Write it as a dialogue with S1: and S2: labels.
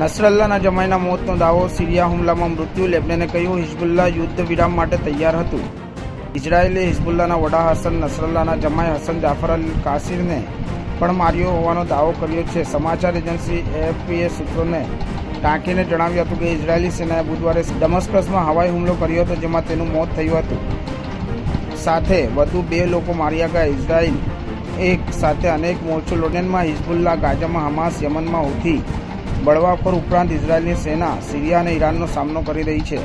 S1: નસરલ્લાના જમાઈના મોતનો દાવો, સિરિયા હુમલામાં મૃત્યુ. લેબનને કહ્યું હિઝબુલ્લાહ યુદ્ધ વિરામ માટે તૈયાર હતું. ઇઝરાયેલે હિઝબુલ્લાહના વડા હસન નસરલ્લાના જમાઈ હસન જાફર અલ કાસિરને પણ માર્યો હોવાનો દાવો કર્યો છે. સમાચાર એજન્સી એએફપીએ સૂત્રોને ટાંકીને જણાવ્યું હતું કે ઇઝરાયેલી સેનાએ બુધવારે દમસ્કસમાં હવાઈ હુમલો કર્યો હતો, જેમાં તેનું મોત થયું હતું. સાથે વધુ 2 લોકો માર્યા ગયા. ઇઝરાયેલ એક સાથે અનેક મોરચો લેબનનમાં હિઝબુલ્લાહ, ગાઝામાં હમાસ, યમનમાં હુથી બળવાખોર ઉપરાંત ઇઝરાયેલની સેના સિરિયા અને ઈરાનનો સામનો કરી રહી છે.